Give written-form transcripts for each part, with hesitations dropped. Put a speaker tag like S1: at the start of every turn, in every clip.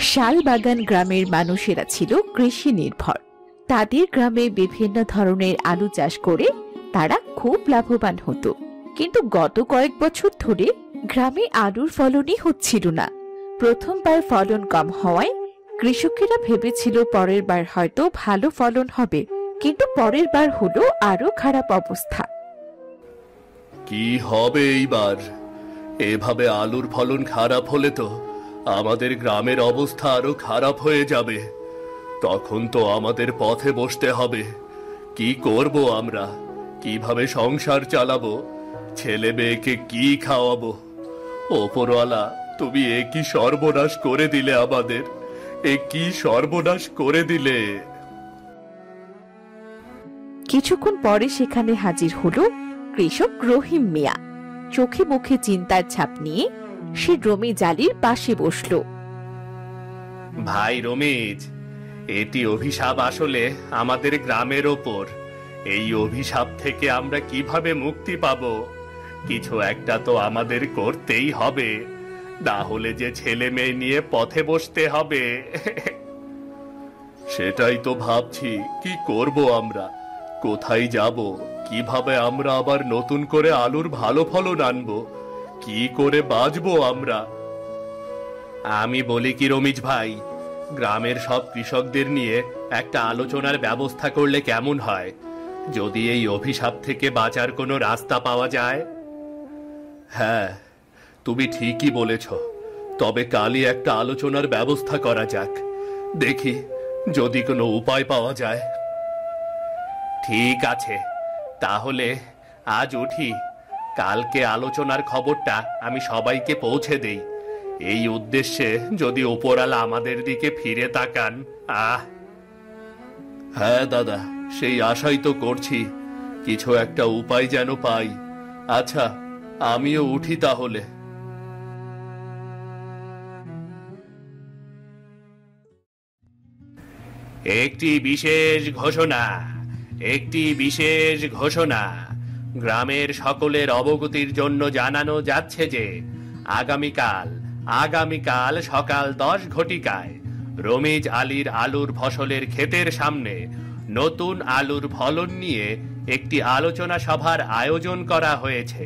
S1: শালবাগান গ্রামের মানুষেরা ছিল কৃষি নির্ভর। তাদের গ্রামে বিভিন্ন ধরনের আলু চাষ করে তারা খুব লাভবান হতো। কিন্তু গত কয়েক বছর ধরে গ্রামে আলুর ফলনই হচ্ছিল না। প্রথমবার ফলন কম হওয়ায় কৃষকেরা ভেবেছিল পরের বার হয়তো ভালো ফলন হবে, কিন্তু পরের বার হলো আরো খারাপ অবস্থা।
S2: কি হবে এইবার? এভাবে আলুর ফলন খারাপ হলে তো আমাদের গ্রামের অবস্থা আরো খারাপ হয়ে যাবে। তখন তো আমাদের পথে বসতে হবে। কি করব আমরা? কিভাবে সংসার চালাবো? ছেলে মেয়েকে কি খাওয়াবো? ওপরওয়ালা, তুমি এ কি সর্বনাশ করে দিলে আমাদের! এ কি সর্বনাশ করে দিলে!
S1: কিছুক্ষণ পরে সেখানে হাজির হলো কৃষক রহিম মিয়া। চোখে মুখে চিন্তার ছাপ নিয়ে সে রমিজ আলীর পাশে বসলো।
S2: ভাই রমিজ, এটি অভিশাপ আসলে আমাদের গ্রামের ওপর। এই অভিশাপ থেকে আমরা কিভাবে মুক্তি পাব? কিছু একটা তো আমাদের করতেই হবে, না হলে যে ছেলে মেয়ে নিয়ে পথে বসতে হবে। সেটাই তো ভাবছি, কি করব আমরা? কোথায় যাব? কিভাবে আমরা আবার নতুন করে আলুর ভালো ফলন আনবো? কি করে বাঁচবো আমরা? আমি বলি কি রমিজ ভাই, গ্রামের সব কৃষকদের নিয়ে একটা আলোচনার ব্যবস্থা করলে কেমন হয়? যদি এই অভিশাপ থেকে বাঁচার কোনো রাস্তা পাওয়া যায়। হ্যাঁ, তুমি ঠিকই বলেছ। তবে কালই একটা আলোচনার ব্যবস্থা করা যাক, দেখি যদি কোনো উপায় পাওয়া যায়। ঠিক আছে, তাহলে আজ উঠি। কালকে আলোচনার খবরটা আমি সবাইকে পৌঁছে দেই। এই উদ্দেশ্যে যদি উপরওয়ালা আমাদের দিকে ফিরে তাকান। হ্যাঁ দাদা, সেই আশাই তো করছি। কিছু একটা উপায় যেন পাই। আচ্ছা, আমিও উঠি তাহলে। একটি বিশেষ ঘোষণা, একটি বিশেষ ঘোষণা। গ্রামের সকলের অবগতির জন্য জানানো যাচ্ছে যে আগামীকাল সকাল 10 ঘটিকায় রমিজ আলীর আলুর ফসলের ক্ষেতের সামনে নতুন আলুর ফলন নিয়ে একটি আলোচনা সভার আয়োজন করা হয়েছে।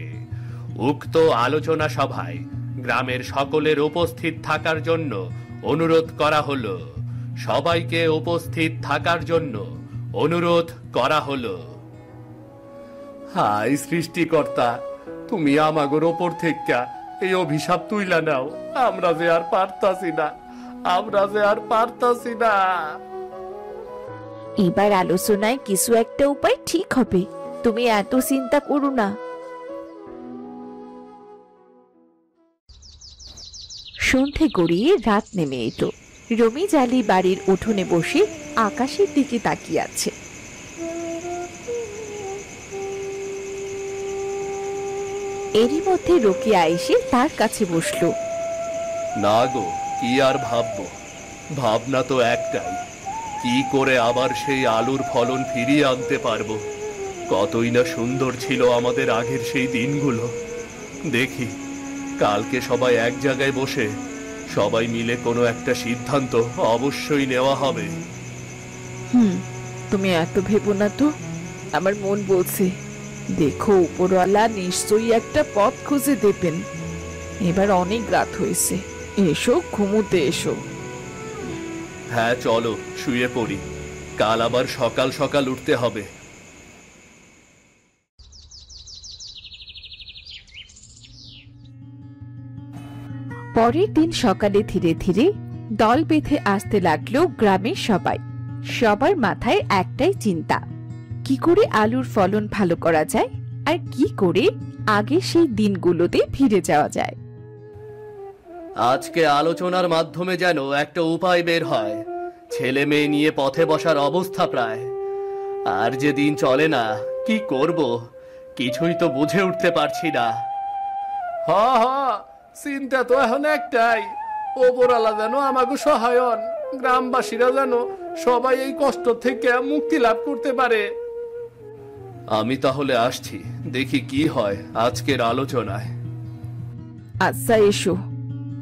S2: উক্ত আলোচনা সভায় গ্রামের সকলের উপস্থিত থাকার জন্য অনুরোধ করা হলো। সবাইকে উপস্থিত থাকার জন্য অনুরোধ করা হলো। হায় সৃষ্টিকর্তা, তুমি আমাগোর ওপর থেকে এই অভিশাপ তুইলা নাও। আমরা যে আর পারতাছি না।
S1: এবার আলোচনায় কিছু একটা উপায় ঠিক হবে, তুমি এত চিন্তা করো না। সন্ধে গড়িয়ে রাত নেমে এলো। রমিজ আলী বাড়ির উঠোনে বসে আকাশের দিকে তাকিয়ে আছে। এরই মধ্যে রোকিয়া এসে তার কাছে বসলো।
S2: না গো, কি আর ভাববো? ভাবনা তো একটাই, কি করে আবার সেই আলুর ফলন ফিরিয়ে আনতে পারবো। কতই না সুন্দর ছিল আমাদের আগের সেই দিনগুলো। দেখি কালকে সবাই এক জায়গায় বসে সবাই মিলে কোনো একটা সিদ্ধান্ত অবশ্যই নেওয়া হবে।
S1: তুমি এত ভেবো না তো, আমার মন বলছে দেখো উপরওয়ালা নিশ্চয়ই একটা পথ খুঁজে দেবেন। এবার অনেক রাত হয়েছে, এসো ঘুমোতে এসো।
S2: হ্যাঁ চলো শুয়ে পড়ি, কাল আবার সকাল সকাল উঠতে হবে।
S1: পরের দিন সকালে ধীরে ধীরে দল বেঁধে আসতে লাগলো গ্রামের সবাই। সবার মাথায় একটাই চিন্তা, কি করে আলুর ফলন ভালো করা যায় আর কি করে আগে সেই দিনগুলোতে ফিরে যাওয়া যায়।
S2: আজকে আলোচনার মাধ্যমে যেন একটা উপায় বের হয়। ছেলে মেয়ে নিয়ে পথে বসার অবস্থা প্রায়। আর যে দিন চলে না, কি করব কিছুই তো বুঝে উঠতে পারছি না। চিন্তা তো এখন একটাই, ওপরওয়ালা যেন আমাকে সহায়ন, গ্রামবাসীরা যেন সবাই এই কষ্ট থেকে মুক্তি লাভ করতে পারে। আমি তাহলে আসছি, দেখি কি হয় আজকের আলোচনায়।
S1: আচ্ছা এসো,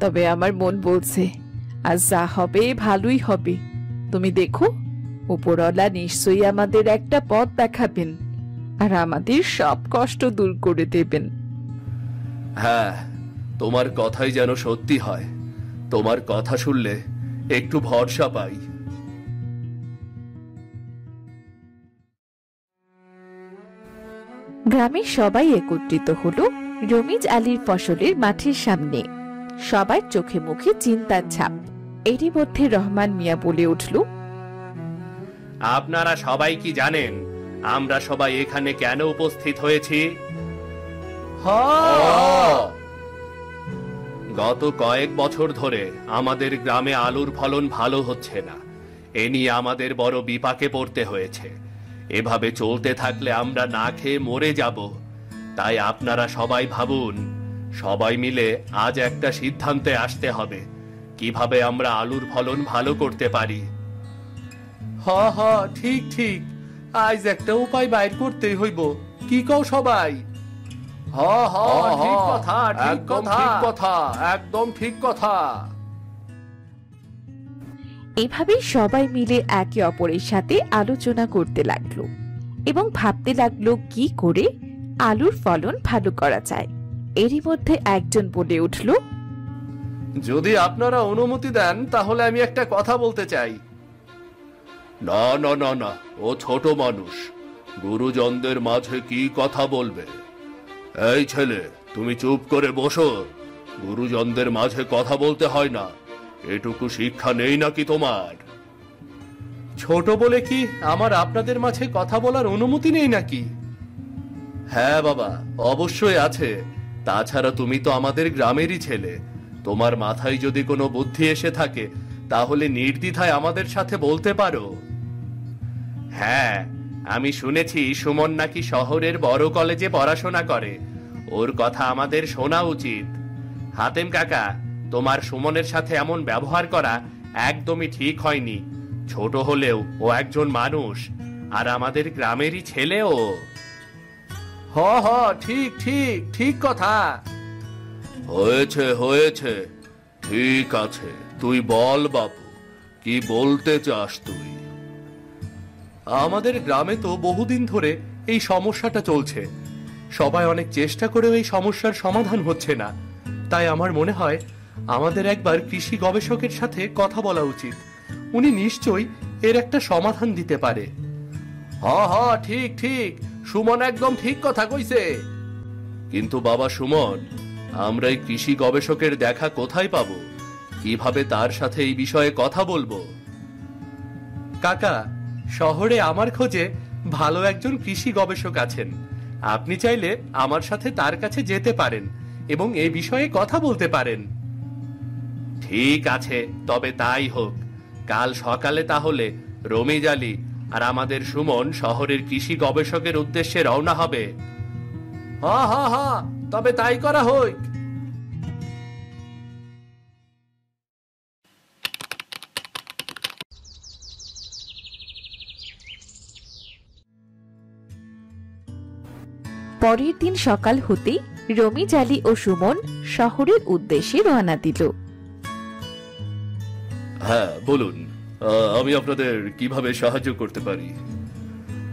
S1: তবে আমার মন বলছে আর যা হবে ভালোই হবে। তুমি দেখো, উপরওয়ালা নিশ্চয়ই আমাদের একটা পথ দেখাবেন আর আমাদের সব কষ্ট দূর করে দেবেন।
S2: হ্যাঁ, তোমার কথাই যেন সত্যি হয়। তোমার কথা শুনলে একটু ভরসা পাই।
S1: গ্রামের সবাই একত্রিত হলো রমিজ আলীর ফসলের মাঠের সামনে। সবার চোখে মুখে চিন্তার ছাপ। এরই মধ্যে রহমান মিয়া বলে উঠল,
S2: আপনারা সবাই কি জানেন আমরা সবাই এখানে কেন উপস্থিত হয়েছি? গত কয়েক বছর ধরে আমাদের গ্রামে আলুর ফলন ভালো হচ্ছে না। এ নিয়ে আমাদের বড় বিপাকে পড়তে হয়েছে। এভাবে চলতে থাকলে আমরা না খেয়ে মরে যাব। তাই আপনারা সবাই ভাবুন, সবাই মিলে আজ একটা সিদ্ধান্তে আসতে হবে কিভাবে আমরা আলুর ফলন ভালো করতে পারি। ঠিক ঠিক, আজ একটা উপায় বাইর করতেই হইব। কি কও সবাই? ঠিক কথা, ঠিক কথা, একদম ঠিক কথা।
S1: এভাবেই সবাই মিলে একে অপরের সাথে আলোচনা করতে লাগলো এবং ভাবতে লাগলো কি করে আলুর ফলন ভালো করা যায়। এরই মধ্যে একজন বলে উঠল,
S2: যদি আপনারা অনুমতি দেন তাহলে আমি একটা কথা বলতে চাই। না না না না, ও ছোট মানুষ, গুরুজনদের মাঝে কি কথা বলবে? এই ছেলে, তুমি চুপ করে বসো। গুরুজনদের মাঝে কথা বলতে হয় না, এটুকু শিক্ষা নেই নাকি তোমার? ছোট বলে কি আমার আপনাদের মাঝে কথা বলার অনুমতি নেই নাকি? হ্যাঁ বাবা, অবশ্যই আছে। তাছাড়া তুমি তো আমাদের গ্রামেরই ছেলে। তোমার মাথায় যদি কোনো বুদ্ধি এসে থাকে তাহলে নির্দ্বিধায় আমাদের সাথে বলতে পারো। হ্যাঁ, আমি শুনেছি সুমন নাকি শহরের বড় কলেজে পড়াশোনা করে। ওর কথা আমাদের শোনা উচিত। হাতেম কাকা, তোমার সুমনের সাথে এমন ব্যবহার করা একদমই ঠিক হয়নি। ছোট হলেও ও একজন মানুষ, আর আমাদের গ্রামেরই ছেলেও। ঠিক ঠিক ঠিক কথা। হয়েছে হয়েছে, ঠিক আছে। তুই বল বাপু, কি বলতে চাস তুই? আমাদের গ্রামে তো বহুদিন ধরে এই সমস্যাটা চলছে। সবাই অনেক চেষ্টা করেও এই সমস্যার সমাধান হচ্ছে না। তাই আমার মনে হয় আমাদের একবার কৃষি গবেষকের সাথে কথা বলা উচিত। উনি নিশ্চয়ই এর একটা সমাধান দিতে পারে। ঠিক ঠিক, সুমন একদম ঠিক কথা কইছে। কিন্তু বাবা সুমন, আমরা এই কৃষি গবেষকের দেখা কোথায় পাবো? কিভাবে তার সাথে এই বিষয়ে কথা বলবো? কাকা, শহরে আমার খোঁজে ভালো একজন কৃষি গবেষক আছেন। আপনি চাইলে আমার সাথে তার কাছে যেতে পারেন এবং এই বিষয়ে কথা বলতে পারেন। ঠিক আছে, তবে তাই হোক। কাল সকালে তাহলে রমিজ আলী আর আমাদের সুমন শহরের কৃষি গবেষকের উদ্দেশ্যে রওনা হবে। তবে তাই করা হোক।
S1: পরের দিন সকাল হতেই রমিজ আলী ও সুমন শহরের উদ্দেশ্যে রওনা দিল।
S2: হ্যাঁ বলুন, আমি আপনাদের কিভাবে সাহায্য করতে পারি?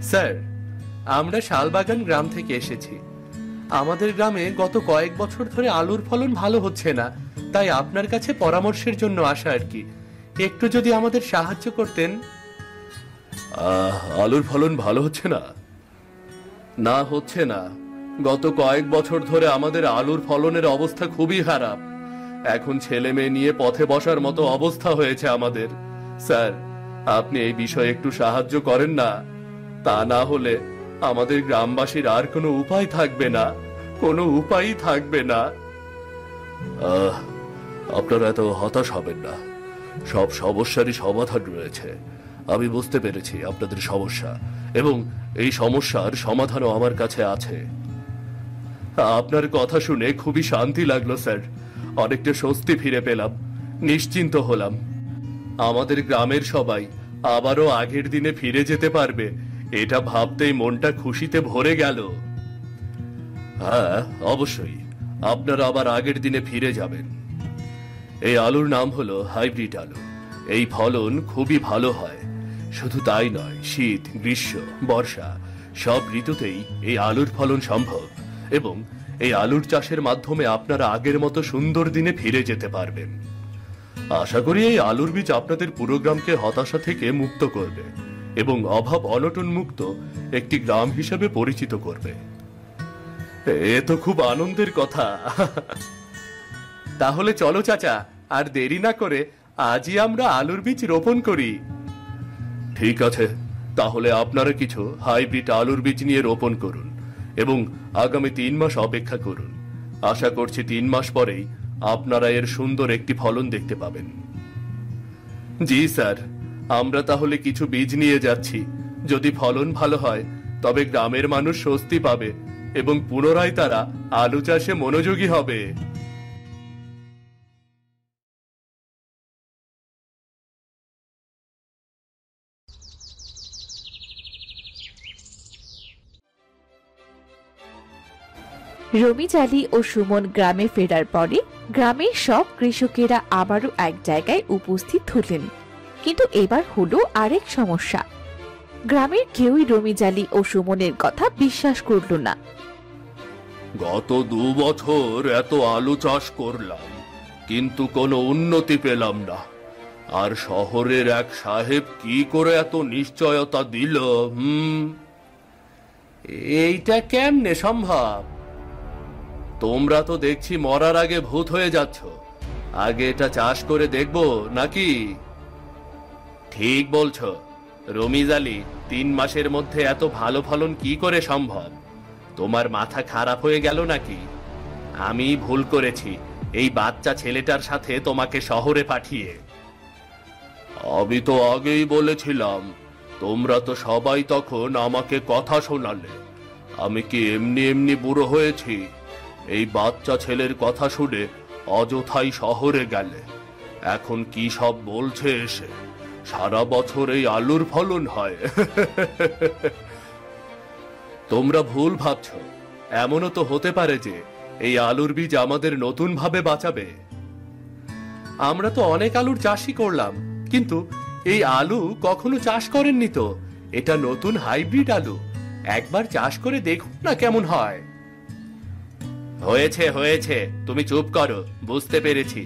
S2: স্যার, আমরা শালবাগান গ্রাম থেকে এসেছি। আমাদের গ্রামে গত কয়েক বছর ধরে আলুর ফলন ভালো হচ্ছে না, তাই আপনার কাছে পরামর্শের জন্য আসা আর কি। একটু যদি আমাদের সাহায্য করতেন। আলুর ফলন ভালো হচ্ছে না? না, হচ্ছে না। গত কয়েক বছর ধরে আমাদের আলুর ফলনের অবস্থা খুবই খারাপ। এখন ছেলে মেয়ে নিয়ে পথে বসার মতো অবস্থা হয়েছে আমাদের। স্যার, আপনি এই বিষয়ে একটু সাহায্য করেন না? তা না হলে আমাদের গ্রামবাসীর আর কোনো উপায় থাকবে না, কোনো উপায়ই থাকবে না। আপনারা এত হতাশ হবেন না। সব সমস্যারই সমাধান রয়েছে। আমি বুঝতে পেরেছি আপনাদের সমস্যা, এবং এই সমস্যার সমাধানও আমার কাছে আছে। আপনার কথা শুনে খুবই শান্তি লাগলো স্যার। অনেকটা স্বস্তি ফিরে পেলাম, নিশ্চিন্ত হলাম। আমাদের গ্রামের সবাই আবারও আগের দিনে ফিরে যেতে পারবে, এটা ভাবতেই মনটা খুশিতে ভরে গেল। হ্যাঁ, অবশ্যই আপনারা আবার আগের দিনে ফিরে যাবেন। এই আলুর নাম হলো হাইব্রিড আলু। এই ফলন খুবই ভালো হয়। শুধু তাই নয়, শীত, গ্রীষ্ম, বর্ষা সব ঋতুতেই এই আলুর ফলন সম্ভব। এবং এই আলুর চাষের মাধ্যমে আপনারা আগের মতো সুন্দর দিনে ফিরে যেতে পারবেন। আশা করি এই আলুর বীজ আপনাদের পুরো গ্রামকে হতাশা থেকে মুক্ত করবে এবং অভাব অনটন মুক্ত একটি গ্রাম হিসেবে পরিচিত করবে। এ তো খুব আনন্দের কথা। তাহলে চলো চাচা, আর দেরি না করে আজই আমরা আলুর বীজ রোপণ করি। ঠিক আছে, তাহলে আপনারা কিছু হাইব্রিড আলুর বীজ নিয়ে রোপণ করুন এবং আগামী 3 মাস অপেক্ষা করুন। আশা করছি 3 মাস পরেই আপনারা এর সুন্দর একটি ফলন দেখতে পাবেন। জি স্যার, আমরা তাহলে কিছু বীজ নিয়ে যাচ্ছি। যদি ফলন ভালো হয় তবে গ্রামের মানুষ স্বস্তি পাবে এবং পুনরায় তারা আলু চাষে মনোযোগী হবে।
S1: রমিজ আলী ও সুমন গ্রামে ফেরার পরে গ্রামের সব কৃষকেরা আবারও এক জায়গায় উপস্থিত হলেন। কিন্তু এবার হলো আরেক সমস্যা। গ্রামের কেউই রমিজ আলী ও সুমনের কথা বিশ্বাস করল না।
S2: গত 2 বছর এত আলু চাষ করলাম, কিন্তু কোনো উন্নতি পেলাম না। আর শহরের এক সাহেব কি করে এত নিশ্চয়তা দিল? এইটা কেমনে সম্ভব? তোমরা তো দেখছি মরার আগে ভূত হয়ে যাচ্ছ। আগে এটা চাষ করে দেখবো নাকি? ঠিক বলছো রমিজ আলী, 3 মাসের মধ্যে এত ভালো ফলন কি করে সম্ভব? তোমার মাথা খারাপ হয়ে গেল নাকি? আমি ভুল করেছি এই বাচ্চা ছেলেটার সাথে তোমাকে শহরে পাঠিয়ে। আমি তো আগেই বলেছিলাম, তোমরা তো সবাই তখন আমাকে কথা শোনালে। আমি কি এমনি এমনি বুড়ো হয়েছি? এই বাচ্চা ছেলের কথা শুনে অযথাই শহরে গেলে। এখন কি সব বলছে এসে? সারা বছর এই আলুর ফলন হয়। তোমরা ভুল ভাবছ। এমনও তো হতে পারে যে এই আলুর বীজ আমাদের নতুন ভাবে বাঁচাবে। আমরা তো অনেক আলুর চাষই করলাম, কিন্তু এই আলু কখনো চাষ করেননি তো। এটা নতুন হাইব্রিড আলু। একবার চাষ করে দেখুন না কেমন হয়। হয়েছে হয়েছে, তুমি চুপ করো। বুঝতে পেরেছি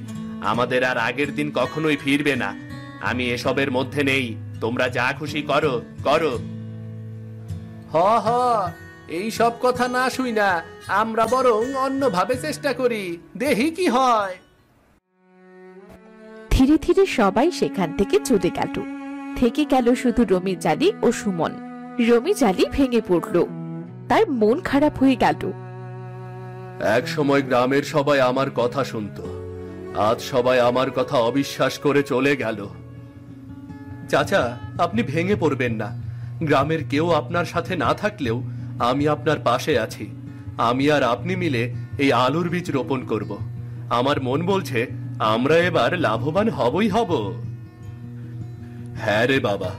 S2: আমাদের আর আগের দিন কখনোই ফিরবে না। আমি এসবের মধ্যে নেই। তোমরা যা খুশি করো করো। হ হ, এই সব কথা না শুই না, আমরা বরং অন্যভাবে চেষ্টা করি, দেখি কি হয়।
S1: ধীরে ধীরে সবাই সেখান থেকে চলে গেল। থেকে গেল শুধু রমিজ আলী ও সুমন। রমিজ আলী ভেঙে পড়ল, তার মন খারাপ হয়ে গেল।
S2: এক সময় গ্রামের সবাই আমার কথা শুনতো, আজ সবাই আমার কথা অবিশ্বাস করে চলে গেল। চাচা, আপনি ভেঙে পড়বেন না। গ্রামের কেউ আপনার সাথে না থাকলেও আমি আপনার পাশে আছি। আমি আর আপনি মিলে এই আলুর বীজ রোপণ করব। আমার মন বলছে আমরা এবার লাভবান হবই হব। হ্যাঁ রে বাবা,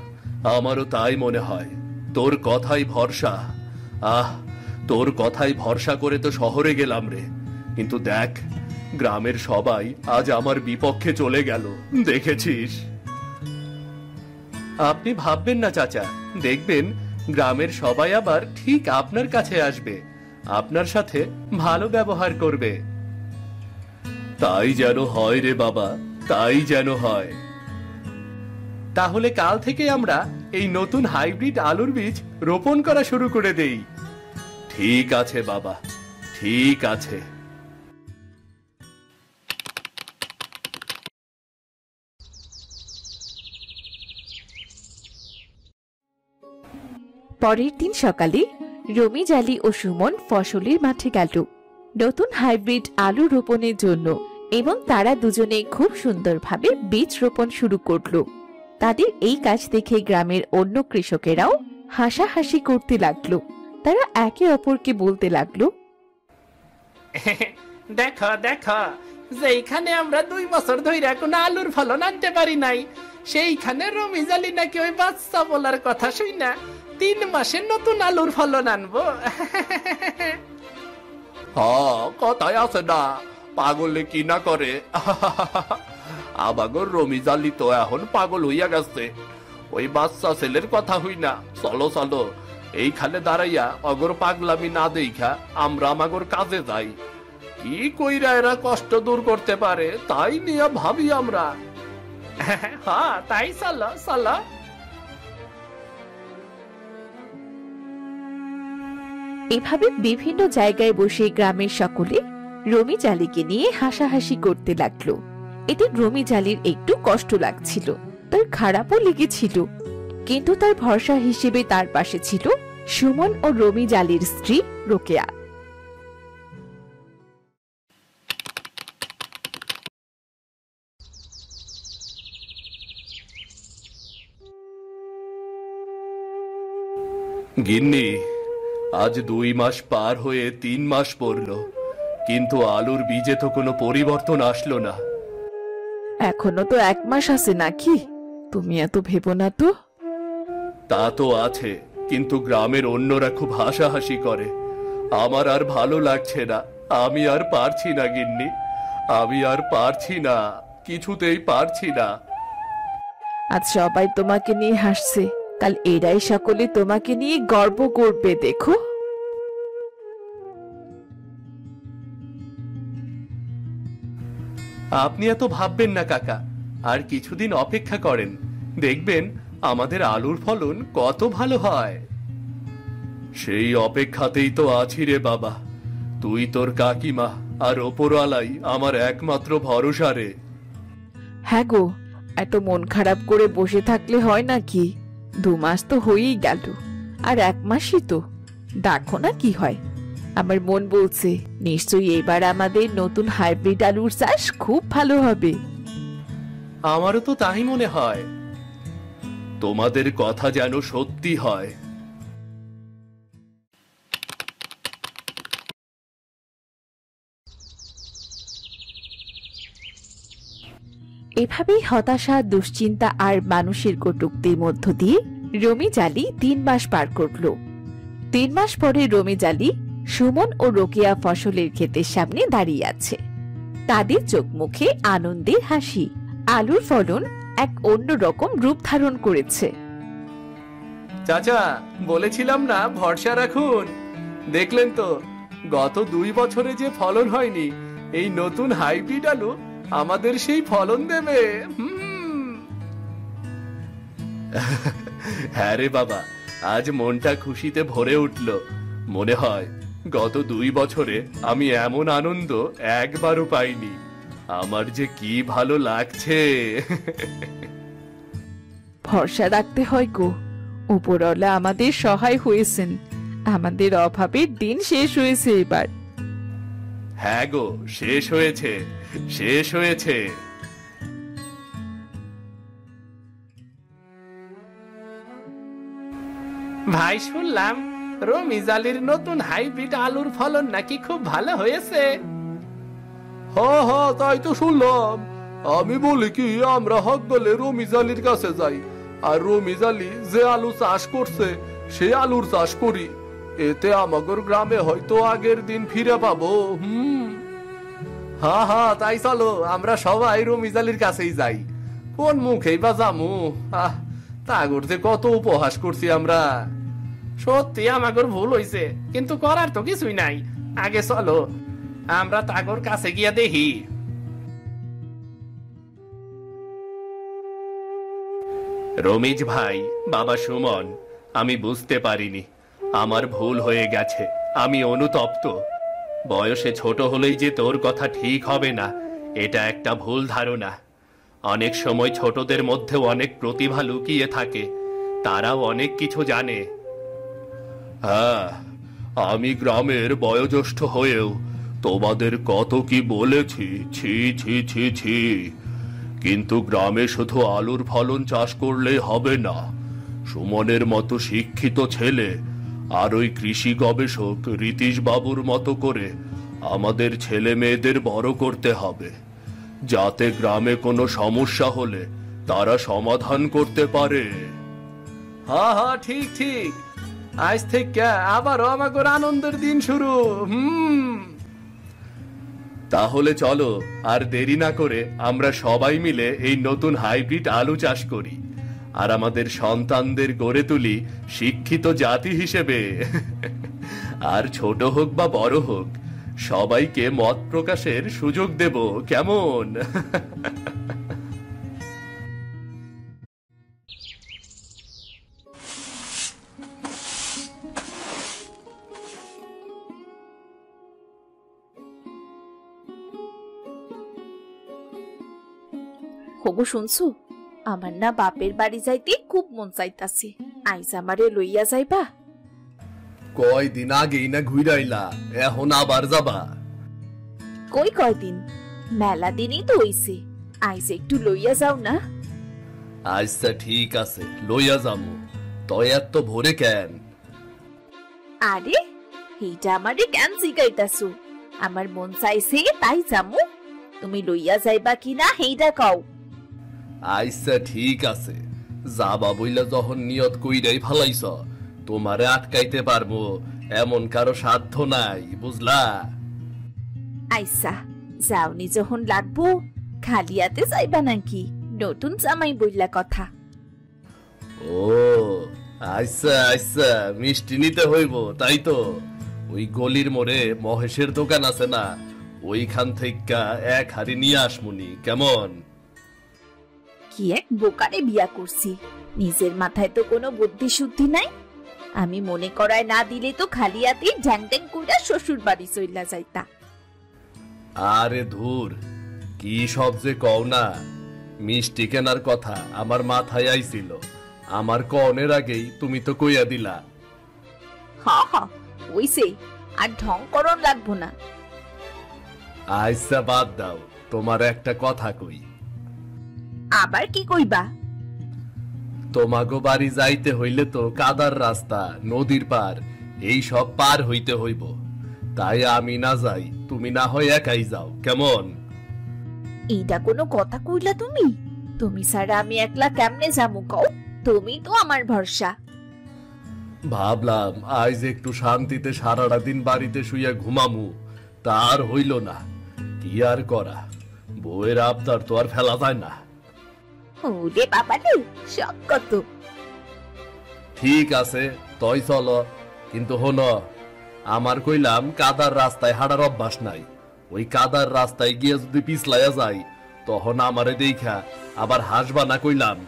S2: আমারও তাই মনে হয়। তোর কথাই ভরসা। তোর কথাই ভরসা করে তো শহরে গেলাম রে, কিন্তু দেখ গ্রামের সবাই আজ আমার বিপক্ষে চলে গেল। দেখেছিস? আপনি ভাববেন না চাচা, দেখবেন গ্রামের সবাই আবার ঠিক আপনার কাছে আসবে, আপনার সাথে ভালো ব্যবহার করবে। তাই যেন হয় রে বাবা, তাই যেন হয়। তাহলে কাল থেকে আমরা এই নতুন হাইব্রিড আলুর বীজ রোপণ করা শুরু করে দেই। ঠিক আছে বাবা, ঠিক আছে।
S1: পরের দিন সকালে রমিজ আলী ও সুমন ফসলের মাঠে গেল নতুন হাইব্রিড আলু রোপণের জন্য, এবং তারা দুজনে খুব সুন্দরভাবে বীজ রোপণ শুরু করলো। তাদের এই কাজ দেখে গ্রামের অন্য কৃষকেরাও হাসাহাসি করতে লাগলো। তারা একে অপরকে বলতে লাগলো,
S3: দেখো দেখো, যেইখানে আমরা 2 বছর ধরে কোনো আলুর ফলন আনতে পারি নাই, সেইখানে রমিজ আলী নাকি ওই বাচ্চা বলার কথা শুই না 3 মাসে নতুন আলুর ফলন আনবো।
S2: কথায় আছে না, পাগলে কি না করে। আবাগর রমিজালি তো এখন পাগল হইয়া গেছে। ওই বাচ্চা ছেলের কথা হই না, চলো চলো এইখানে দাঁড়াইয়া অগর পাগলামি না দেখা আমরা আমাগর কাজে যাই। কি কইরা এরা কষ্ট দূর করতে পারে তাই নিয়ে ভাবি আমরা।
S3: হ্যাঁ তাই চলো চলো।
S1: এভাবে বিভিন্ন জায়গায় বসে গ্রামের সকলে রমিজালিকে নিয়ে হাসাহাসি করতে লাগলো। এতে রমিজালির একটু কষ্ট লাগছিল, তার খারাপও লেগেছিল, কিন্তু তার ভরসা হিসেবে তার পাশে ছিল সুমন ও রমিজালির স্ত্রী রোকেয়া।
S2: গিন্নি, আজ 2 মাস পার হয়ে 3 মাস পড়লো, কিন্তু আলুর বীজে তো কোনো পরিবর্তন আসলো না।
S1: এখনো তো 1 মাস আছে নাকি? তুমি এত ভেবো না তো।
S2: তা তো আছে, কিন্তু গ্রামের অন্যরা খুব হাসাহাসি করে। আমার আর ভালো লাগছে না, আমি আর পারছি না গিন্নি, আমি আর পারছি না, কিছুতেই পারছি না।
S1: আজ সবাই তোমাকে নিয়ে হাসছে, কাল এরাই সকলে তোমাকে নিয়ে গর্ব করবে দেখো।
S2: আপনি এত ভাববেন না কাকা, আর কিছুদিন অপেক্ষা করেন, দেখবেন আমাদের আলুর ফলন কত ভালো হয়। সেই অপেক্ষাতেই তো আছি রে বাবা। তুই তোর কাকিমা আর ওপরওয়ালাই আমার একমাত্র ভরসা রে।
S1: হ্যাঁ গো, এত মন খারাপ করে বসে থাকলে হয় নাকি? 2 মাস তো হয়েই গেল, আর 1 মাসই তো, দেখো না কি হয়। আমার মন বলছে নিশ্চয়ই এবার আমাদের নতুন হাইব্রিড আলুর চাষ খুব ভালো হবে।
S2: আমারও তো তাই মনে হয়। তোমাদের কথা যেন সত্যি হয়।
S1: এভাবেই হতাশা, দুশ্চিন্তা আর মানুষের কটূক্তির মধ্য দিয়ে রমিজালি 3 মাস পার করল। 3 মাস পরে রমিজালি, সুমন ও রোকেয়া ফসলের ক্ষেতের সামনে দাঁড়িয়ে আছে। তাদের চোখ মুখে আনন্দের হাসি। আলুর ফলন এক অন্যরকম রূপ ধারণ করেছে।
S2: চাচা, বলেছিলাম না ভরসা রাখুন। দেখলেন তো, গত 2 বছরে যে ফলন হয়নি, এই নতুন হাইব্রিড আলু আমাদের সেই ফলন দেবে। হ্যাঁ রে বাবা, আজ মনটা খুশিতে ভরে উঠল। মনে হয় গত 2 বছরে আমি এমন আনন্দ একবারও পাইনি। আমার যে কি ভালো লাগছে।
S1: ভরসা রাখতে হয় গো, উপরওয়ালা আমাদের সহায় হয়েছেন। আমাদের অভাবের দিন শেষ হয়েছে এবার।
S2: হ্যাঁ গো, শেষ হয়েছে, শেষ হয়েছে।
S3: ভাই, শুনলাম রমিজালির নতুন হাইব্রিড আলুর ফলন নাকি খুব ভালো হয়েছে।
S2: হ্যাঁ হ্যাঁ, তাই তো শুনলাম। আমি বলি কি, আমরা হক বলে রমিজালির কাছে যাই, আর রমিজালি যে আলু চাষ করছে সেই আলুর চাষ করি। এতে আমাগর গ্রামে হয়তো আগের দিন ফিরে পাবো। হ্যাঁ হ্যাঁ, তাই চলো আমরা সবাই রমিজালির কাছেই যাই। কোন মুখেই বা জামু? তা করতে কত উপহাস করছি আমরা।
S3: সত্যি আমাগর ভুল হইছে, কিন্তু করার তো কিছুই নাই। আগে চলো আমরা তাগর কাছে গিয়া দেখি।
S2: রমিজ ভাই, বাবা সুমন, আমি বুঝতে পারিনি, আমার ভুল হয়ে গেছে, আমি অনুতপ্ত। বয়সে ছোট হলেই যে তোর কথা ঠিক হবে না, এটা একটা ভুল ধারণা। অনেক সময় ছোটদের মধ্যেও অনেক প্রতিভা লুকিয়ে থাকে, তারাও অনেক কিছু জানে। হ্যাঁ, আমি গ্রামের বয়োজ্যেষ্ঠ হয়েও তোমাদের কত কি বলেছি, ছি ছি ছি ছি। কিন্তু গ্রামে শুধু আলুর ফলন চাষ করলেই হবে না। সুমনের মতো শিক্ষিত ছেলে আর ওই কৃষি গবেষক রীতিশ বাবুর মতো করে আমাদের ছেলে মেয়েদের বড় করতে হবে, যাতে গ্রামে কোনো সমস্যা হলে তারা সমাধান করতে পারে। হ্যাঁ হ্যাঁ, ঠিক ঠিক। আজ থেকে আবারও আমাদের আনন্দের দিন শুরু। তাহলে চলো আর দেরি না করে আমরা সবাই মিলে এই নতুন হাইব্রিড আলু চাষ করি আর আমাদের সন্তানদের গড়ে তুলি শিক্ষিত জাতি হিসেবে। আর ছোট হোক বা বড় হোক, সবাইকে মত প্রকাশের সুযোগ দেব, কেমন?
S1: হগো শুনছো, আমার না বাপের বাড়ি যাইতে খুব মন চাইতাছে, আইজ আমারে লইয়া যাইবা?
S2: কয়দিন আগেই না ঘুরাইলা, এখন আবার যাবা?
S1: কই কয়দিন, মেলা দিনই তো হইছে, আইজ একটু লইয়া যাও না।
S2: আচ্ছা ঠিক আছে, লইয়া যাবো। তয় এত ভোরে কেন?
S1: আরে এইটা আমারে কেন জিগাইতাছো? আমার মন চাইছে তাই যামু, তুমি লইয়া যাইবা কিনা হেইটা কও।
S2: আচ্ছা ঠিক আছে, যাবা বইলা যখন নিয়ত কইরাই ফালাইছ, তোমারে আটকাইতে পারবো এমন কারো সাধ্য নাই, বুঝলা?
S1: আইসা যাওনি যখন লাগবো, খালি হাতে যাইবা নাকি? নতুন জামাই বইলা কথা।
S2: ও আচ্ছা আচ্ছা, মিষ্টি নিতে হইব তাই তো? ওই গলির মোড়ে মহেশের দোকান আছে না, ওইখান থেকে এক হাড়ি নিয়ে আসমুনি, কেমন?
S1: কি এক বোকারে বিয়া করছি, নিজের মাথায় তো কোনো বুদ্ধি শুদ্ধি নাই। আমি মনে করায় না দিলে তো খালি হাতে ঢ্যাং ঢ্যাং কইরা শ্বশুর বাড়ি চইলা যাইতা।
S2: আরে ধুর, কি সব যে কও না। মিষ্টি কেনার কথা আমার মাথায় আইছিল, আমার কনের আগেই তুমি তো কইয়া দিলা।
S1: হ হ ওইসে, আর ঢং করন লাগবো না।
S2: আচ্ছা বাদ দাও, তোমার একটা কথা কই।
S1: আবার কি কইবা?
S2: তোমাগো বাড়ি যাইতে হইলে তো কাদার রাস্তা, নদীর পার, এই সব পার হইতে হইব। তাই আমি না যাই, তুমি না হয় একাই যাও, কেমন?
S1: এইটা কোনো কথা কইলা তুমি? তুমি ছাড়া আমি একলা কেমনে যামু কও? তুমি তো আমার ভরসা।
S2: ভাবলাম আজ একটু শান্তিতে সারাটা দিন বাড়িতে শুইয়া ঘুমামু, তার হইল না। কি আর করা, বউয়ের আবদার তো আর ফেলা যায় না।
S1: ওরে বাবা রে, শখ কত!
S2: ঠিক আছে তই চলো, কিন্তু হন, আমার কইলাম কাদার রাস্তায় হাঁটার অভ্যাস নাই। ওই কাদার রাস্তায় গিয়ে যদি পিছলাইয়া যাই, তখন আমারে দেখা আবার হাসবা না কইলাম।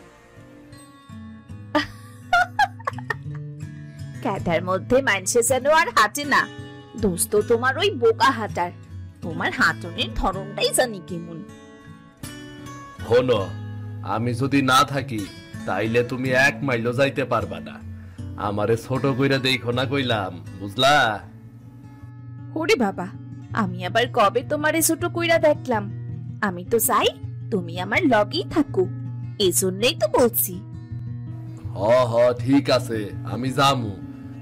S1: কাদার মধ্যে মানুষে যেন আর হাঁটে না, দোস্ত তোমার ওই বোকা হাঁটার। তোমার হাঁটনের ধরনটাই জানি কেমন।
S2: হন, আমি যদি না থাকি তাইলে তুমি 1 মাইলও যাইতে পারবা না। আমারে ছোট কইরা দেখো না কইলাম, বুঝলা?
S1: ওরে বাবা, আমি আবার কবে তোমারে ছোট কইরা দেখলাম? আমি তো চাই তুমি আমার লগেই থাকো, এজন্যই তো বলছি।
S2: হ হ ঠিক আছে, আমি যামু,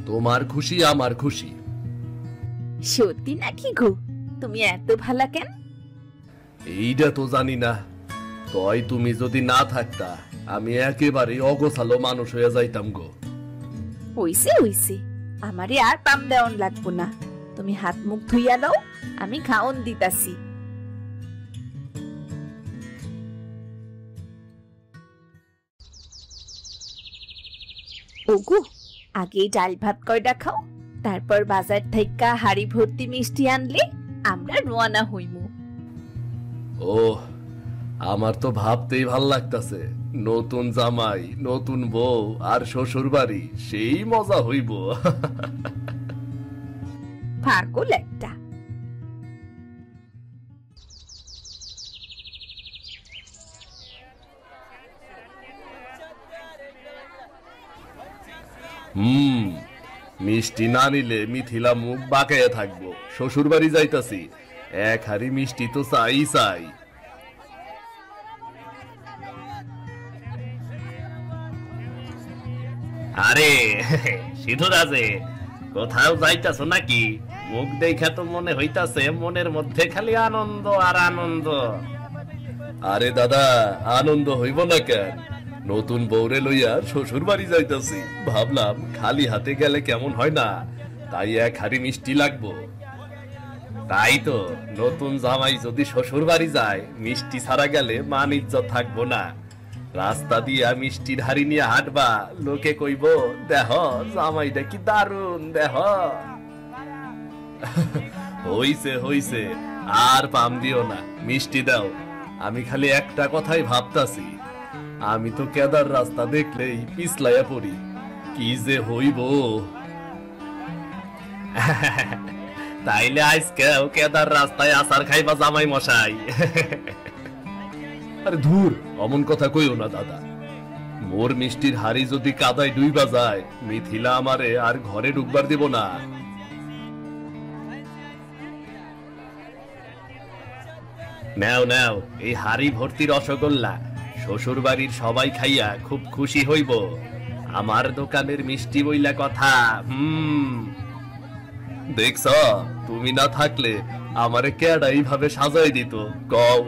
S2: তোমার খুশি আমার খুশি।
S1: সত্যি নাকি গো? তুমি এত ভালা কেন?
S2: এইটা তো জানি না, তয় তুমি যদি না থাকতা আমি একেবারে অগোছালো মানুষ হয়ে যাইতাম গো।
S1: হইছে হইছে, আমারে আর পাম দেওয়ান লাগবো না। তুমি হাত মুখ ধুইয়া লও, আমি খাওন দিতাছি। ওগো, আগে ডাল ভাত কয়টা খাও, তারপর বাজার থেকে হাড়ি ভর্তি মিষ্টি আনলে আমরা রওনা হইমু।
S2: ও, আমার তো ভাবতেই ভাল লাগতাছে, নতুন জামাই, নতুন বউ আর শ্বশুর বাড়ি, সেই মজা হইব।
S1: পাগল একটা।
S2: মিষ্টি না নিলে মিথিলা মুখ বাঁকাইয়া থাকবো। শ্বশুর বাড়ি যাইতাছি, 1 হাড়ি মিষ্টি তো চাই চাই।
S4: আরে সিধুর আছে, কোথাও যাইতাছো নাকি? মুখ দেখা তো মনে হইতাছে মনের মধ্যে খালি আনন্দ আর আনন্দ।
S2: আরে দাদা, আনন্দ হইব না কেন? নতুন বউরে লইয়া শ্বশুর বাড়ি যাইতাছি, ভাবলাম খালি হাতে গেলে কেমন হয় না, তাই 1 হাড়ি মিষ্টি লাগবো।
S4: তাই তো, নতুন জামাই যদি শ্বশুর বাড়ি যায় মিষ্টি ছাড়া গেলে মান ইজ্জত থাকবো না। রাস্তা দিয়া মিষ্টির হাড়ি নিয়ে হাঁটবা, লোকে কইব দেহ জামাইটা কি দারুন দেহ। হইছে হইছে, আর পাম দিও না, মিষ্টি দাও। আমি খালি একটা কথাই ভাবতাছি, আমি তো কেদার রাস্তা দেখলেই পিছলাইয়া পড়ি, কি যে হইব। তাইলে আজকেও কেদার রাস্তায় আচার খাইবা জামাই মশাই? আরে ধুর, অমন কথা কইও না দাদা। মোর মিষ্টির হাড়ি যদি কাদায় ডুইবা যায়, মিথিলা আমারে আর ঘরে ঢুকবার দিব না। নাও নাও, এই হাড়ি ভর্তি রসগোল্লা, শ্বশুর বাড়ির সবাই খাইয়া খুব খুশি হইব। আমার দোকানের মিষ্টি বইলা কথা। দেখছ, তুমি না থাকলে আমারে কেডা এইভাবে সাজাই দিত কও।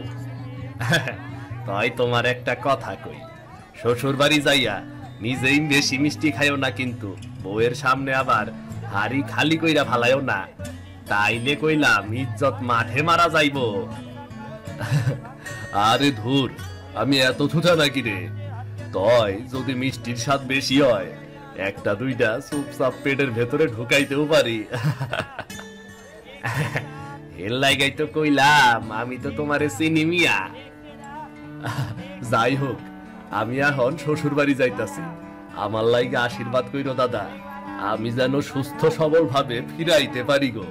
S4: তাই তোমার একটা কথা কই, শ্বশুর বাড়ি যাইয়া নিজেই বেশি মিষ্টি খাইও না, কিন্তু বউয়ের সামনে আবার হাড়ি খালি কইরা ফালাইও না, তাইলে কইলাম ইজ্জত মাঠে মারা যাইব। আরে ধুর, আমি এত থুথা নাকি রে? তয় যদি মিষ্টির স্বাদ বেশি হয়, একটা দুইটা চুপচাপ পেটের ভেতরে ঢুকাইতেও পারি। এর লাগাই তো কইলাম, আমি তো তোমারে চিনি মিয়া। যাই হোক, আমি এখন শ্বশুর বাড়ি যাইতাছি, আমার লাইগা আশীর্বাদ কইরো দাদা, আমি যেন সুস্থ সবল ভাবে ফিরাইতে পারি গো।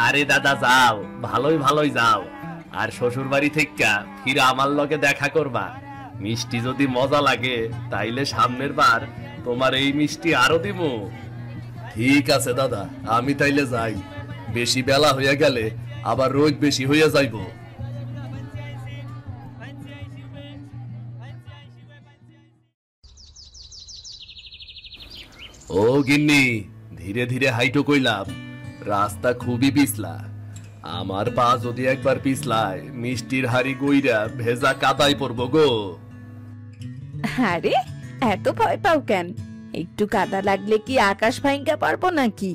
S4: আরে দাদা যাও, ভালোই ভালোই যাও, আর শ্বশুর বাড়ি থেকে ফিরে আমার লগে দেখা করবা। মিষ্টি যদি মজা লাগে তাইলে সামনের বার তোমার এই মিষ্টি আরো দিমু। ঠিক আছে দাদা, আমি তাইলে যাই, বেশি বেলা হইয়া গেলে আবার রোগ বেশি হইয়া যাইব। ও গিন্নি, ধীরে ধীরে হাইটো কইলাম, রাস্তা খুবই পিছলা। আমার পা যদি একবার পিছলায়, মিষ্টির হাড়ি গইরা ভেজা কাদায় পড়বো গো।
S1: আরে এত ভয় পাও কেন? একটু কাদা লাগলে কি আকাশ ভাঙ্গা পারবো নাকি?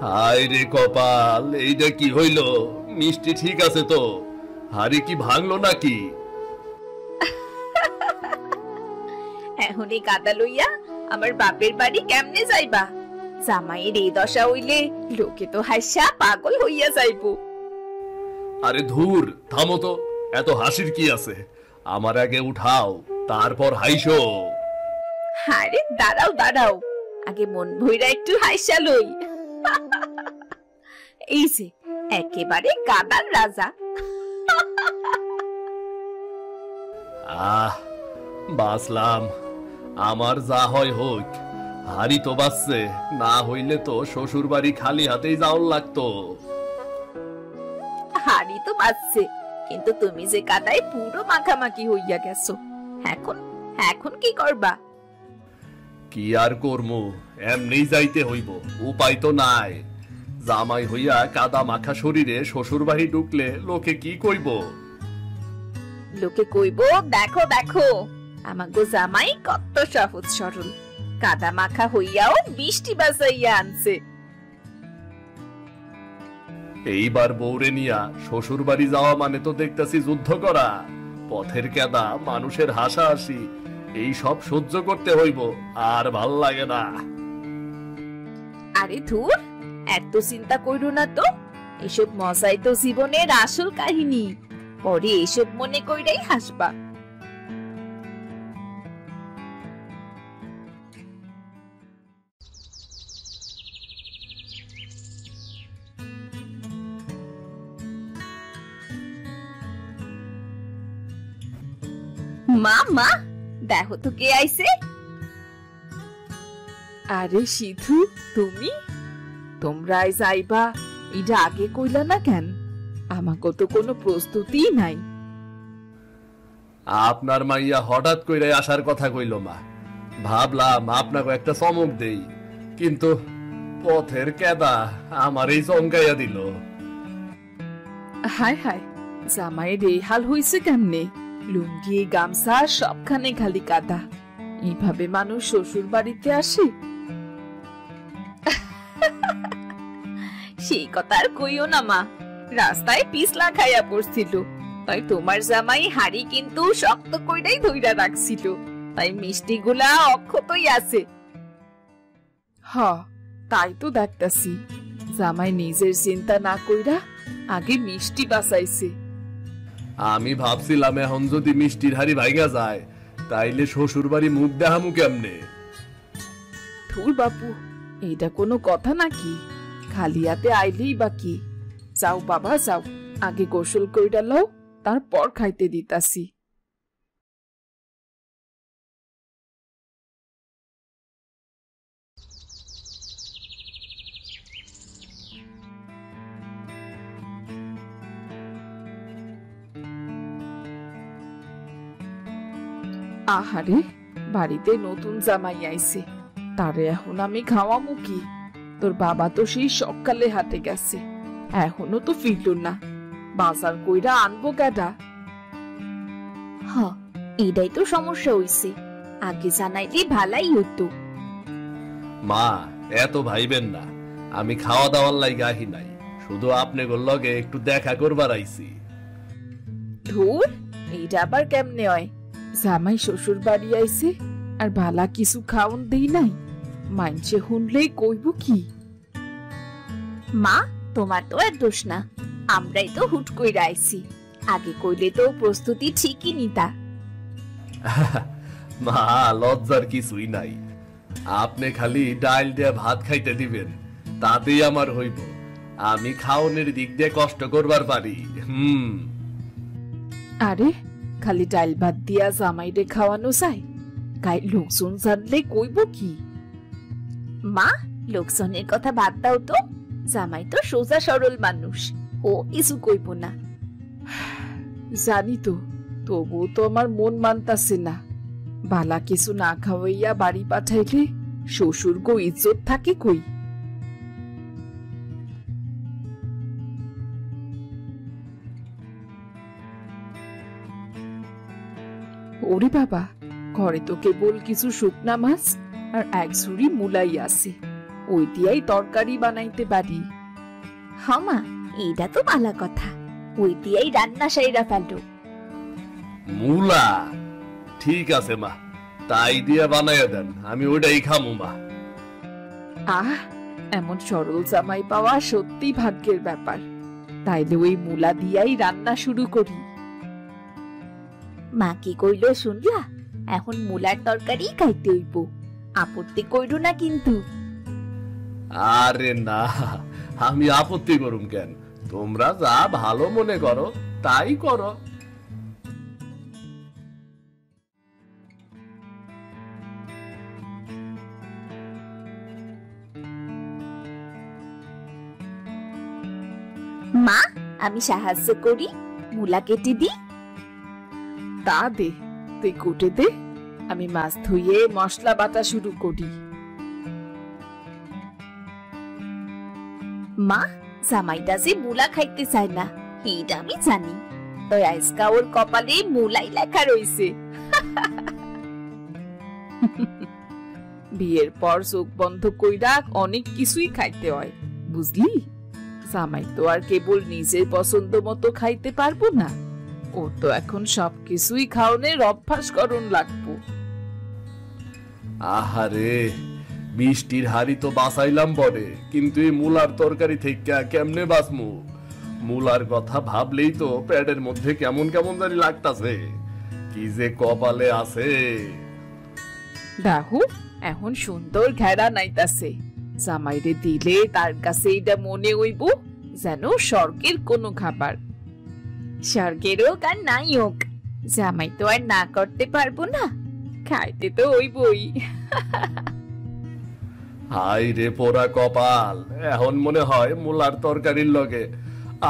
S4: হায় রে কপাল, এইটা কি হইল? মিষ্টি ঠিক আছে তো, হাড়ি কি ভাঙলো নাকি?
S1: এখন এই কাদা লইয়া আমার বাপের বাড়ি কেমনে যাইবা? জামাইয়ের এই দশা হইলে লোকে তো হাসা পাগল হইয়া যাইবো।
S4: আরে ধুর, থামো তো, এত হাসির কি আছে? আমার আগে উঠাও, তারপর হাইসো।
S1: আরে দাঁড়াও দাঁড়াও, আগে মন ভইরা একটু হাসা লই। এই যে একেবারে কাদার রাজা।
S4: বাসলাম, আমার যা হয় হোক, হাড়ি তো বাসছে, না হইলে তো শ্বশুর বাড়ি খালি হাতেই যাওয়ার লাগতো।
S1: হাড়ি তো বাজছে, কিন্তু তুমি যে কাদায় পুরো মাখামাখি হইয়া গেছো, এখন এখন কি করবা?
S4: কি আর করমু, এমনি যাইতে হইব, উপায় তো নাই। জামাই হইয়া কাদা মাখা শরীরে শ্বশুর বাড়ি ঢুকলে লোকে কি কইব?
S1: লোকে কইব, দেখো দেখো আমাগো জামাই কত সহজ সরল, কাদা মাখা হইয়াও বৃষ্টি বাজাইয়া আনছে।
S4: এইবার বউরে নিয়া শ্বশুর বাড়ি যাওয়া মানে তো দেখতেছি যুদ্ধ করা। পথের কেদা, মানুষের হাসাহাসি, এই সব সহ্য করতে হইব, আর ভাল লাগে না।
S1: আরে ধুর, এত চিন্তা কইরো না তো, এসব মজাই তো জীবনের আসল কাহিনী, পরে এসব মনে কইরাই হাসবা। মা মা, দেখো তো কে আইছে। আরে সিধু, তুমি? তোমরা যাইবা এটা আগে কইলা না কেন? আমাকে তো কোনো প্রস্তুতি নাই।
S4: আপনার মাইয়া হঠাৎ কইরা আসার কথা কইল মা, ভাবলাম আপনাকে একটা চমক দেই, কিন্তু পথের কেদা আমারই চমকাইয়া দিল।
S1: হায় হায়, জামাইয়ের এই হাল হইছে কেমনে? লুঙ্গি গামছা সবখানে খালি কাদা, এইভাবে মানুষ শ্বশুর বাড়িতে আসে? সেই কথা আর কইও না মা, রাস্তায় পিছলা খাইয়া পড়ছিল, তাই তোমার জামাই হাড়ি কিন্তু শক্ত কইরাই ধইরা রাখছিল, তাই মিষ্টিগুলা অক্ষতই আছে।
S5: হ, তাই তো দেখতাছি জামাই নিজের চিন্তা না কইরা আগে মিষ্টি বাঁচাইছে।
S4: আমি ভাবছিলাম এখন যদি মিষ্টির হাড়ি ভাইঙা যায় তাইলে শ্বশুর বাড়ি মুখ দেখামু কেমনে।
S5: ধুর বাপু, এইটা কোনো কথা নাকি? খালি হাতে আইলেই বা কি? যাও বাবা যাও, আগে গোসল কইরা লও, তারপর খাইতে দিতাছি। আহারে, বাড়িতে নতুন জামাই আইছে, তারে এখন আমি খাওয়ামু কি? তোর বাবা তো সেই সকালে হাটে গেছে, এখনো তো ফিরল না। বাজার কইরা আনবো কেডা?
S1: হ, এটাই তো সমস্যা হইছে, আগে জানাইলে ভালাই হতো।
S4: মা, এত ভাইবেন না, আমি খাওয়া দাওয়ার লাইগা আহি নাই, শুধু আপনাদের লগে একটু দেখা করবার আইছি।
S5: ধুর, এইটা আবার কেমনে হয়? জামাই শ্বশুর বাড়ি আইছে আর ভালা কিছু খাওন দেই নাই, মাইনছে শুনলেই কইব কি?
S1: মা, তোমার তো আর দোষ না, আমরাই তো হুট কইরা আইছি, আগে কইলে তো প্রস্তুতি ঠিকই নিতা।
S4: মা, লজ্জার কিছুই নাই, আপনি খালি ডাল দিয়ে ভাত খাইতে দিবেন, তাতেই আমার হইব। আমি খাওনের দিক দিয়ে কষ্ট করবার পারি।
S5: আরে, খালি ডাল ভাত দিয়া জামাইরে খাওয়ানো যায়? গাই লোকজন জানলে কইব কি?
S1: মা, লোকজনের কথা বাদ দাও তো, জামাই তো সোজা সরল মানুষ, ও কিছু কইব না।
S5: জানি তো, তবুও তো আমার মন মানতাছে না। বালা কিছু না খাওয়াইয়া বাড়ি পাঠাইলে শ্বশুর গো ইজ্জত থাকে কই? ওরে বাবা, ঘরে তো কেবল কিছু শুকনা মাছ আর এক ঝুড়ি মুলাই আছে, ওই দিয়াই তরকারি বানাইতে পারি।
S1: মা, এইটা তো ভালো কথা, ওই দিয়াই রান্না সাইরা ফেলো।
S4: মূলা? ঠিক আছে মা, তাই দিয়ে বানাইয়া দেন, আমি ওইটাই খামু মা।
S5: আহ, এমন সরল জামাই পাওয়া সত্যি ভাগ্যের ব্যাপার। তাইলে ওই মুলা দিয়াই রান্না শুরু করি।
S1: মা কি কইলো শুনলা? এখন মুলার তরকারি খাইতে হইব, আপত্তি কইরো না কিন্তু।
S4: আরে না, আমি আপত্তি করুম কেন? তোমরা যা ভালো মনে করো তাই করো।
S1: মা, আমি সাহায্য করি, মুলা কেটে দি।
S5: তা দে, তুই কুটে দে, আমি মাছ ধুয়ে মশলা বাটা শুরু করি।
S1: মা, জামাইটা যে মুলা খাইতে চায় না, এইটা আমি জানি, তো আজকা ওর কপালে মুলাই লেখা রইছে।
S5: বিয়ের পর চোখ বন্ধ কইরা অনেক কিছুই খাইতে হয়, বুঝলি? জামাই তো আর কেবল নিজের পছন্দ মতো খাইতে পারবো না, ওর তো এখন সবকিছুই খাওয়ানোর অভ্যাস করণ লাগবো।
S4: আহারে, মিষ্টির হাড়ি তো বাঁচাইলাম বটে, কিন্তু এই মুলার তরকারি থেকে কেমনে বাঁচমু? মুলার কথা ভাবলেই তো পেটের মধ্যে কেমন কেমন জানি লাগতাছে। কি যে কপালে আছে।
S5: দেখো, এখন সুন্দর ঘেরা নাইতাছে, জামাইরে দিলে তার কাছে এটা মনে হইব যেন স্বর্গের কোনো খাবার।
S1: স্বর্গের হোক আর নাই হোক, জামাই তো আর না করতে পারবো না,
S5: খাইতে তো হইবই।
S4: হাই রে পোড়া কপাল, এখন মনে হয় মুলার তরকারির লগে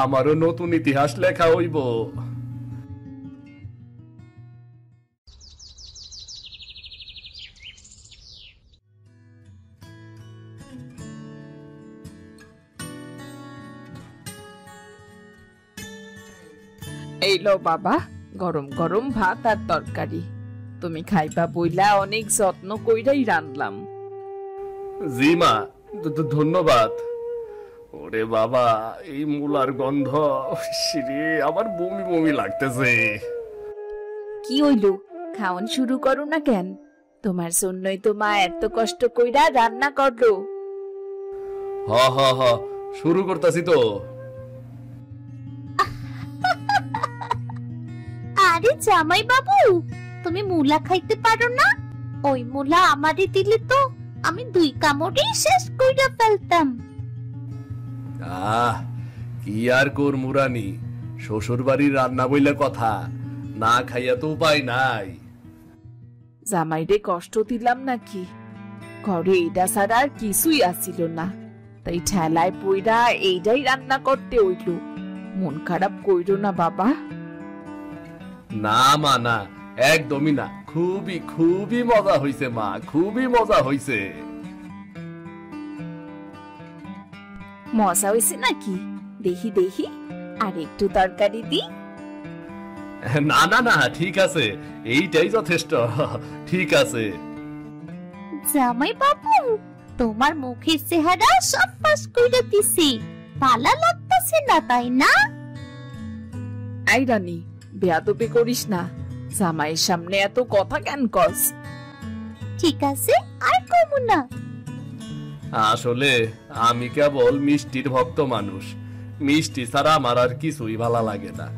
S4: আমারও নতুন ইতিহাস লেখা হইব।
S5: এই লো বাবা, গরম গরম ভাত আর তরকারি, তুমি খাইবা বইলা অনেক যত্ন কইরাই রানলাম।
S4: জি মা, ধন্যবাদ। ওরে বাবা, এই মূলার গন্ধ, শ্রী আমার বমি বমি লাগতেছে।
S1: কি হইল, খাওয়ান শুরু করো না কেন? তোমার জন্যই তো মা এত কষ্ট কইরা রান্না করলো।
S4: হ হ হ, শুরু করতেছি তো।
S6: আরে জামাই বাবু, তুমি মূলা খাইতে পারো না? ওই মূলা আমারে দিলে তো আমি 2 কামড়েই শেষ কইরা ফেলতাম।
S4: কি আর কর মুরানি, শ্বশুর বাড়ির রান্না বইলে কথা, না খাইয়া তো উপায় নাই।
S5: জামাইরে কষ্ট দিলাম নাকি? ঘরে এইটা ছাড়া আর কিছুই আসিল না, তাই ঠেলায় পইরা এইটাই রান্না করতে হইল। মন খারাপ কইরো না বাবা।
S4: না মা, না, একদমই না। খুবই খুবই মজা হইছে মা, খুবই মজা হইছে।
S1: মজা হয়েছে নাকি? দেখি দেখি, আর একটু তরকারি দি।
S4: না না না, ঠিক আছে, এইটাই যথেষ্ট, ঠিক আছে।
S6: জামাই বাবু, তোমার মুখের চেহারা সব ফাঁস কইরা দিছি, ভালো লাগতাছে না তাই না?
S5: আই রানী, বেয়াদবি করিস না। জামাইয়ের সামনে এত কথা কেন কস?
S6: ঠিক আছে, আর কমু না।
S4: আসলে আমি কেবল মিষ্টির ভক্ত মানুষ, মিষ্টি ছাড়া আমার আর কিছুই ভালো লাগে না।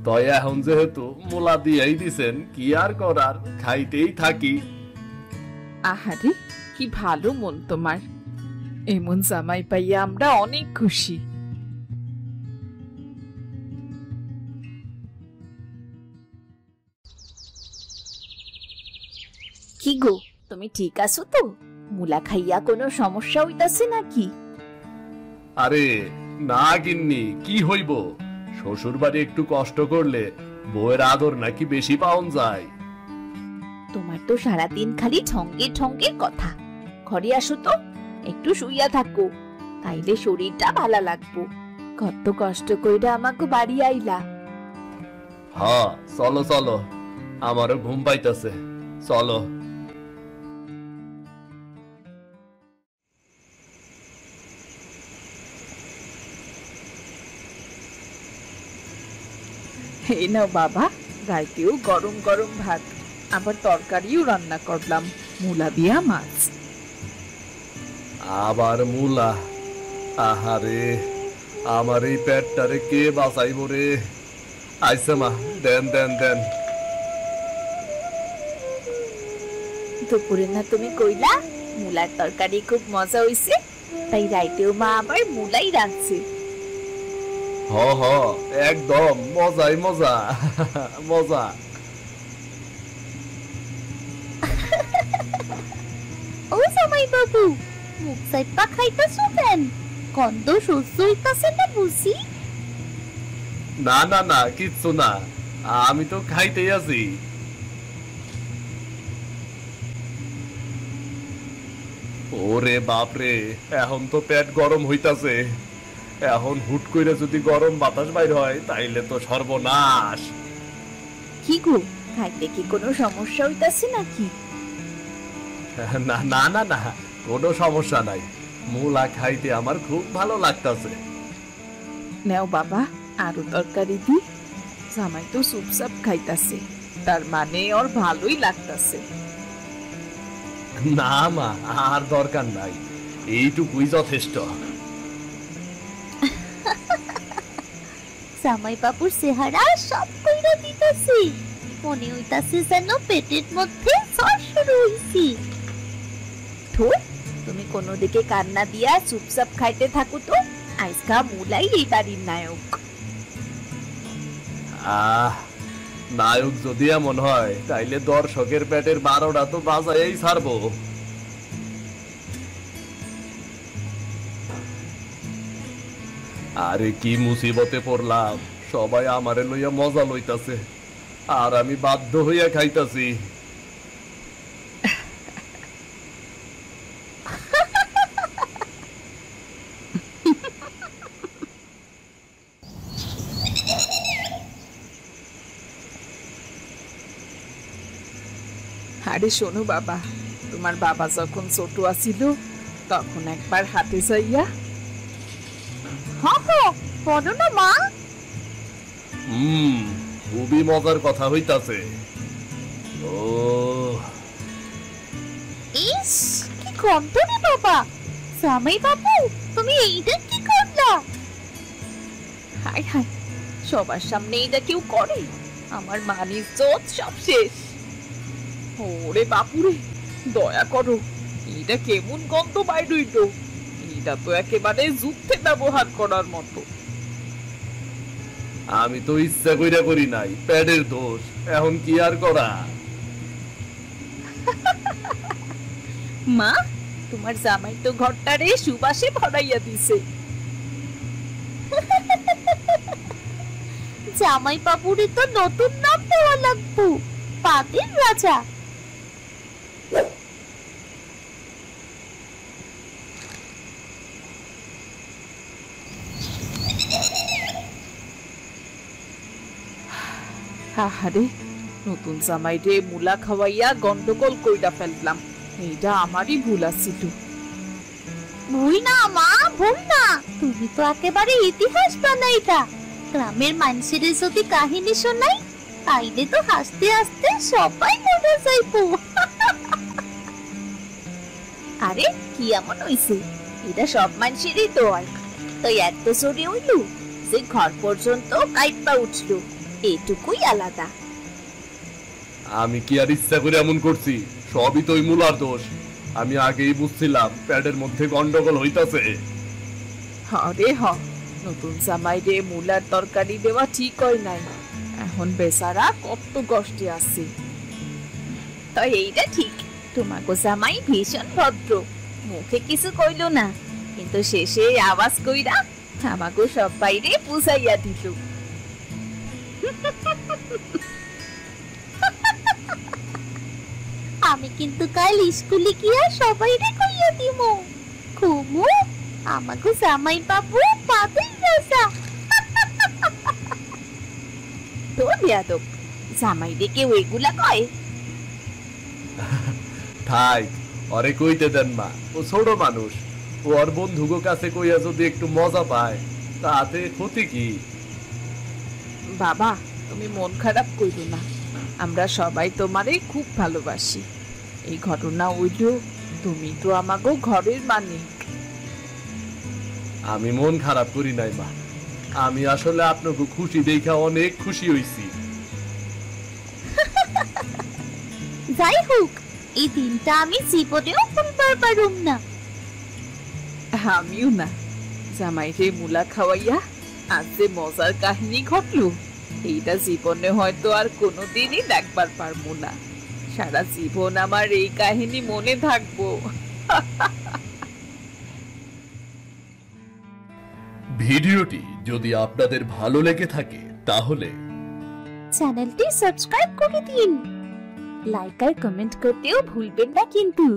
S4: তাই এখন যেহেতু মূলা দিয়েই দিছেন, কি আর করার, খাইতেই থাকি।
S5: আহারে, কি ভালো মন তোমার। এমন জামাই পাইয়া আমরা অনেক খুশি।
S1: কি গো, তুমি ঠিক আছো তো? মুলা খাইয়া কোনো সমস্যা হইতাছে নাকি?
S4: আরে না গিন্নি, কি হইব? শ্বশুর বাড়ি একটু কষ্ট করলে বউয়ের আদর নাকি বেশি পাওন যায়।
S1: তোমার তো সারাদিন খালি ঠঙ্গে ঠঙ্গে কথা। ঘরে আসো তো, একটু শুইয়া থাকো, তাইলে শরীরটা ভালো লাগবো। কত কষ্ট কইরা আমাকে বাড়ি আইলা।
S4: হ্যাঁ, চলো চলো, আমারও ঘুম পাইতাছে, চলো।
S5: এই নাও বাবা, রাইতেও গরম গরম ভাত, আবার তরকারিও রান্না করলাম, মূলা দিয়া মাছ।
S4: আবার মূলা? আহারে, আমার এই পেটটারে কে বাঁচাইব রে? আইসা মা, দেন দেন দেন।
S1: দুপুরে না তুমি কইলা মুলার তরকারি খুব মজা হইছে, তাই রাইতেও মা আবার মুলাই রাখছে।
S4: হ হ, একদম মজাই মজা, মজা।
S6: ও জামাই বাবু, মুখ সাইপা খাইতাছো কেন? গন্ধ সহ্য হইতাছে না বুঝি?
S4: না না না, কিচ্ছু না, আমি তো খাইতেই আছি। ওরে বাপরে, এখন তো পেট গরম হইতাছে। এখন হুট কইরা যদি গরম বাতাস বাইর হয়, তাইলে তো সর্বনাশ।
S1: কি গো, খাইতে কি কোনো সমস্যা হইতাছে নাকি?
S4: না না না না, কোনো সমস্যা নাই, মূলা খাইতে আমার খুব ভালো লাগতাছে।
S5: নেও বাবা, আরো তরকারি দি। জামাই তো চুপচাপ খাইতাছে, তার মানে ওর ভালোই লাগতাছে।
S4: না মা, আর দরকার নাই, এইটুকুই যথেষ্ট।
S6: জামাই বাবুর চেহারা সব কইরা দিতাছি, মনে হইতাছে যেন পেটের মধ্যে জ্বর শুরু হইছে।
S1: ধুর, তুমি কোনো দিকে কান্না দিয়া চুপচাপ খাইতে থাকো তো, আজকা মুলাই এই বাড়ির নায়ক।
S4: নায়ক যদি এমন হয়, তাইলে দর্শকের পেটের 12টা তো বাজাই ছাড়বো। আরে কি মুসিবতে পড়লাম, সবাই আমারে লইয়া মজা লইতাছে, আর আমি বাধ্য হইয়া খাইতাছি।
S5: আরে শোনো বাবা, তোমার বাবা যখন ছোট আছিল, তখন একবার হাটে যাইয়া
S6: বলো না মা।
S4: খুবই মজার কথা হইতাছে। ও
S6: ইস, কি গন্ধ রে বাবা। জামাই বাবু, তুমি এইটা কি করলা?
S5: হাই হাই, সবার সামনে এটা কেউ করে? আমার মান ইজ্জত সব শেষ। ওরে বাপুরে, দয়া করো, এটা কেমন গন্ধ বাইর হইল? এটা তো একেবারে যুদ্ধে ব্যবহার করার মতো।
S4: আমি তো ইচ্ছা কইরা করি নাই, প্যাডের দোষ। এখন কি আর করা?
S5: মা, তোমার জামাই তো ঘরটারে সুবাসে ভরাইয়া দিছে।
S6: জামাই বাবুরে তো নতুন নাম দেওয়া লাগবো, পাদের রাজা।
S5: আহারে, নতুন জামাই রে মুলা খাওয়াইয়া গন্ডগোল কইরা ফেললাম। এইটা আমারই ভুল আছিল।
S6: ভুল না মা, ভুল না। তুমি তো একেবারে ইতিহাস বানাইতা। গ্রামের মানুষের যদি কাহিনী শোনাই, তাইলে তো হাসতে হাসতে সবাই মরে যাইবো।
S5: আরে কি এমন হইছে? এটা সব মানুষেরই তো হয়। তো এত চুরি হইল যে ঘর পর্যন্ত কাইপা উঠল, এটুকুই আলাদা।
S4: আমি কি আর ইচ্ছা করে এমন করছি? সবই তো ওই মুলার দোষ। আমি আগেই বুঝছিলাম প্যাডের মধ্যে গন্ডগোল হইতাছে।
S5: আরে হ, নতুন জামাই রে মুলার তরকারি দেওয়া ঠিক হয় নাই। এখন বেচারা কত কষ্টে আছে। তো এইটা ঠিক, তোমাকে জামাই ভীষণ ভদ্র, মুখে কিছু কইল না, কিন্তু শেষে আওয়াজ কইরা আমাকে সব বাইরে পুষাইয়া দিল।
S6: আমি কিন্তু কাল স্কুলে গিয়া সবাইরে কইয়া দিমু, কুমু আমাকে জামাই বাবু পাদের রাজা।
S5: তোর বেয়াদব, জামাই রে কেউ এগুলা কয়?
S4: থাই, ওরে কইতে দেন মা, ও ছোট মানুষ। ওর বন্ধুগো কাছে কইয়া যদি একটু মজা পায়, তাতে ক্ষতি কি?
S5: বাবা, তুমি মন খারাপ করো না, আমরা সবাই তোমারে খুব ভালোবাসি। এই ঘটনা হইল, তুমি তো আমাগো ঘরের মালিক।
S4: আমি মন খারাপ করি নাই মা, আমি আসলে আপনাকে খুশি দেখা অনেক খুশি হইছি।
S6: যাই হোক, এই দিনটা আমি জীবনেও ভুলবার পারুম না।
S5: আমিও না। জামাই রে মুলা খাওয়াইয়া আজ যে মজার কাহিনী ঘটলো, এইটা জীবনে হয়তো আর কোনোদিনই দেখবার পারবো না। সারা জীবন আমার এই কাহিনী মনে থাকবো।
S2: ভিডিওটি যদি আপনাদের ভালো লেগে থাকে তাহলে
S6: চ্যানেলটি সাবস্ক্রাইব করে দিন, লাইক আর কমেন্ট করতেও ভুলবেন না কিন্তু।